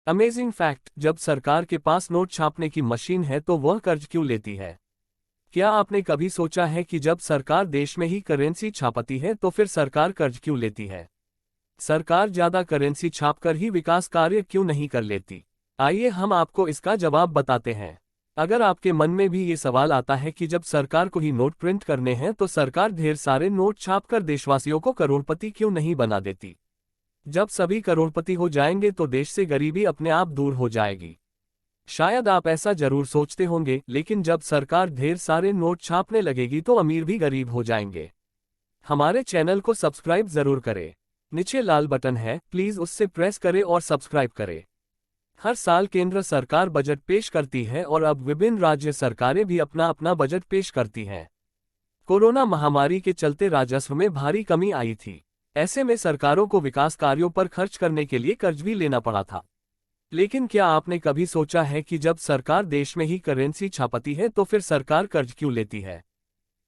Amazing fact, जब सरकार के पास नोट छापने की मशीन है तो वह कर्ज क्यों लेती है? क्या आपने कभी सोचा है कि जब सरकार देश में ही करेंसी छापती है तो फिर सरकार कर्ज क्यों लेती है? सरकार ज्यादा करेंसी छापकर ही विकास कार्य क्यों नहीं कर लेती? आइए हम आपको इसका जवाब बताते हैं। अगर आपके मन में भी ये सवाल आता है कि जब सरकार को ही नोट प्रिंट करने हैं तो सरकार ढेर सारे नोट छापकर देशवासियों को करोड़पति क्यों नहीं बना देती? जब सभी करोड़पति हो जाएंगे तो देश से गरीबी अपने आप दूर हो जाएगी। शायद आप ऐसा जरूर सोचते होंगे, लेकिन जब सरकार ढेर सारे नोट छापने लगेगी तो अमीर भी गरीब हो जाएंगे। हमारे चैनल को सब्सक्राइब जरूर करें। नीचे लाल बटन है, प्लीज उससे प्रेस करें और सब्सक्राइब करें। हर साल केंद्र सरकार बजट पेश करती है और अब विभिन्न राज्य सरकारें भी अपना अपना बजट पेश करती हैं। कोरोना महामारी के चलते राजस्व में भारी कमी आई थी। ऐसे में सरकारों को विकास कार्यों पर खर्च करने के लिए कर्ज भी लेना पड़ा था। लेकिन क्या आपने कभी सोचा है कि जब सरकार देश में ही करेंसी छापती है तो फिर सरकार कर्ज क्यों लेती है?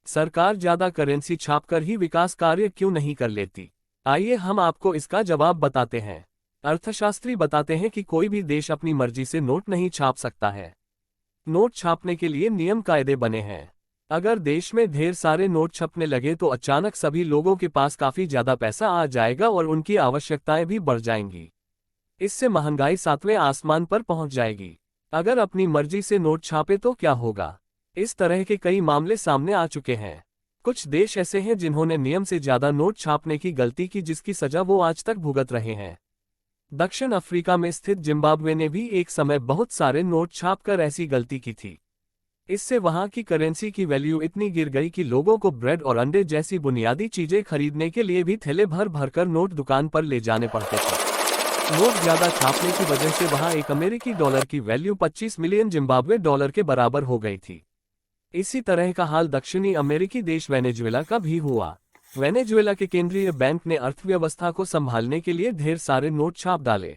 सरकार ज्यादा करेंसी छापकर ही विकास कार्य क्यों नहीं कर लेती? आइए हम आपको इसका जवाब बताते हैं। अर्थशास्त्री बताते हैं कि कोई भी देश अपनी मर्जी से नोट नहीं छाप सकता है। नोट छापने के लिए नियम कायदे बने हैं। अगर देश में ढेर सारे नोट छपने लगे तो अचानक सभी लोगों के पास काफी ज्यादा पैसा आ जाएगा और उनकी आवश्यकताएं भी बढ़ जाएंगी। इससे महंगाई सातवें आसमान पर पहुंच जाएगी। अगर अपनी मर्जी से नोट छापे तो क्या होगा? इस तरह के कई मामले सामने आ चुके हैं। कुछ देश ऐसे हैं जिन्होंने नियम से ज्यादा नोट छापने की गलती की, जिसकी सजा वो आज तक भुगत रहे हैं। दक्षिण अफ्रीका में स्थित जिम्बाब्वे ने भी एक समय बहुत सारे नोट छापकर ऐसी गलती की थी। इससे वहां की करेंसी की वैल्यू इतनी गिर गई कि लोगों को ब्रेड और अंडे जैसी बुनियादी चीजें खरीदने के लिए भी थैले भर भरकर नोट दुकान पर ले जाने पड़ते थे। नोट ज्यादा छापने की वजह से वहां एक अमेरिकी डॉलर की वैल्यू 25 मिलियन जिम्बाब्वे डॉलर के बराबर हो गई थी। इसी तरह का हाल दक्षिणी अमेरिकी देश वेनेजुएला का भी हुआ। वेनेजुएला के केंद्रीय बैंक ने अर्थव्यवस्था को संभालने के लिए ढेर सारे नोट छाप डाले।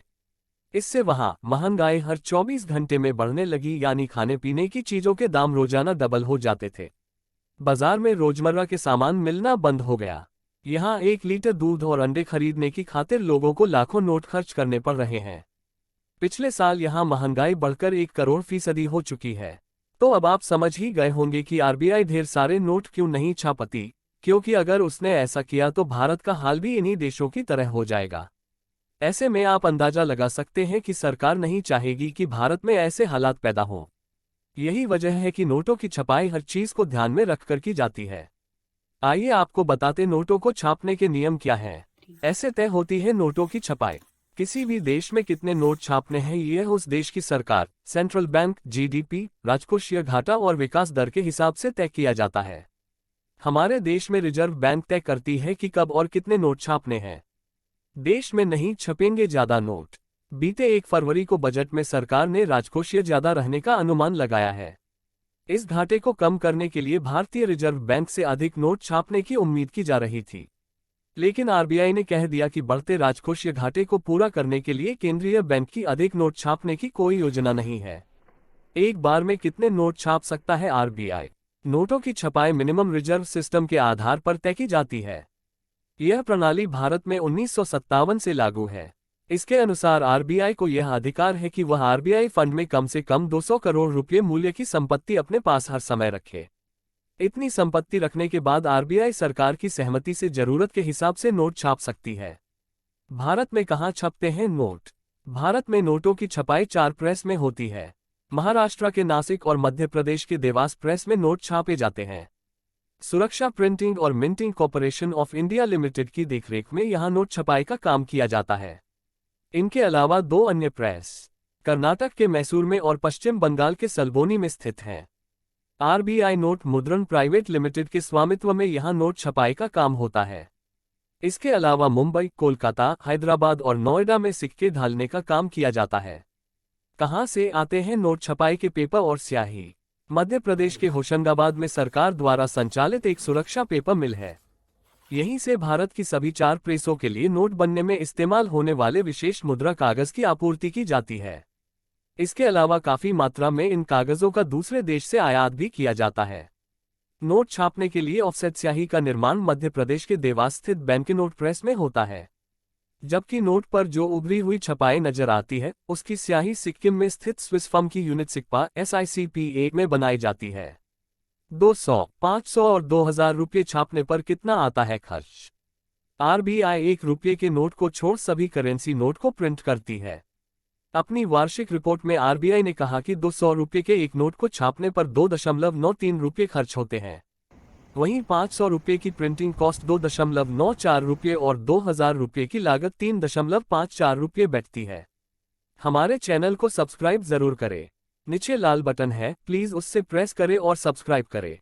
इससे वहां महंगाई हर 24 घंटे में बढ़ने लगी, यानी खाने पीने की चीजों के दाम रोजाना डबल हो जाते थे। बाजार में रोजमर्रा के सामान मिलना बंद हो गया। यहाँ 1 लीटर दूध और अंडे खरीदने की खातिर लोगों को लाखों नोट खर्च करने पड़ रहे हैं। पिछले साल यहाँ महंगाई बढ़कर 1 करोड़ फीसदी हो चुकी है। तो अब आप समझ ही गए होंगे कि आरबीआई ढेर सारे नोट क्यों नहीं छापती, क्योंकि अगर उसने ऐसा किया तो भारत का हाल भी इन्हीं देशों की तरह हो जाएगा। ऐसे में आप अंदाजा लगा सकते हैं कि सरकार नहीं चाहेगी कि भारत में ऐसे हालात पैदा हों। यही वजह है कि नोटों की छपाई हर चीज को ध्यान में रखकर की जाती है। आइए आपको बताते नोटों को छापने के नियम क्या हैं। ऐसे तय होती है नोटों की छपाई। किसी भी देश में कितने नोट छापने हैं यह उस देश की सरकार, सेंट्रल बैंक, जीडीपी, राजकोषीय घाटा और विकास दर के हिसाब से तय किया जाता है। हमारे देश में रिजर्व बैंक तय करती है कि कब और कितने नोट छापने हैं। देश में नहीं छपेंगे ज्यादा नोट। बीते 1 फरवरी को बजट में सरकार ने राजकोषीय ज्यादा रहने का अनुमान लगाया है। इस घाटे को कम करने के लिए भारतीय रिजर्व बैंक से अधिक नोट छापने की उम्मीद की जा रही थी। लेकिन आरबीआई ने कह दिया कि बढ़ते राजकोषीय घाटे को पूरा करने के लिए केंद्रीय बैंक की अधिक नोट छापने की कोई योजना नहीं है। एक बार में कितने नोट छाप सकता है आरबीआई? नोटों की छपाई मिनिमम रिजर्व सिस्टम के आधार पर तय की जाती है। यह प्रणाली भारत में 1957 से लागू है। इसके अनुसार आरबीआई को यह अधिकार है कि वह आरबीआई फंड में कम से कम 200 करोड़ रुपये मूल्य की संपत्ति अपने पास हर समय रखे। इतनी संपत्ति रखने के बाद आरबीआई सरकार की सहमति से जरूरत के हिसाब से नोट छाप सकती है। भारत में कहाँ छपते हैं नोट? भारत में नोटों की छपाई 4 प्रेस में होती है। महाराष्ट्र के नासिक और मध्य प्रदेश के देवास प्रेस में नोट छापे जाते हैं। सुरक्षा प्रिंटिंग और minting corporation of India limited की देखरेख में यहां नोट छपाई का काम किया जाता है। इनके अलावा 2 अन्य प्रेस कर्नाटक के मैसूर में और पश्चिम बंगाल के सल्बोनी में स्थित हैं। आरबीआई नोट मुद्रण प्राइवेट लिमिटेड के स्वामित्व में यहां नोट छपाई का काम होता है। इसके अलावा मुंबई, कोलकाता, हैदराबाद और नोएडा में सिक्के ढालने का काम किया जाता है। कहां से आते हैं नोट छपाई के पेपर और स्याही? मध्य प्रदेश के होशंगाबाद में सरकार द्वारा संचालित एक सुरक्षा पेपर मिल है। यहीं से भारत की सभी 4 प्रेसों के लिए नोट बनने में इस्तेमाल होने वाले विशेष मुद्रा कागज की आपूर्ति की जाती है। इसके अलावा काफी मात्रा में इन कागजों का दूसरे देश से आयात भी किया जाता है। नोट छापने के लिए ऑफसेट स्याही का निर्माण मध्य प्रदेश के देवास स्थित बैंकनोट प्रेस में होता है। जबकि नोट पर जो उभरी हुई छपाई नजर आती है उसकी स्याही सिक्किम में स्थित स्विस फर्म की यूनिट सिक्पा SICPA में बनाई जाती है। 200, 500 और 2000 रुपये छापने पर कितना आता है खर्च? RBI 1 रुपये के नोट को छोड़ सभी करेंसी नोट को प्रिंट करती है। अपनी वार्षिक रिपोर्ट में RBI ने कहा कि 200 रुपये के एक नोट को छापने पर 2.93 रुपये खर्च होते हैं। वहीं 500 रुपये की प्रिंटिंग कॉस्ट 2.94 रुपये और 2000 रुपये की लागत 3.54 रुपये बैठती है। हमारे चैनल को सब्सक्राइब जरूर करें। नीचे लाल बटन है, प्लीज उससे प्रेस करें और सब्सक्राइब करें।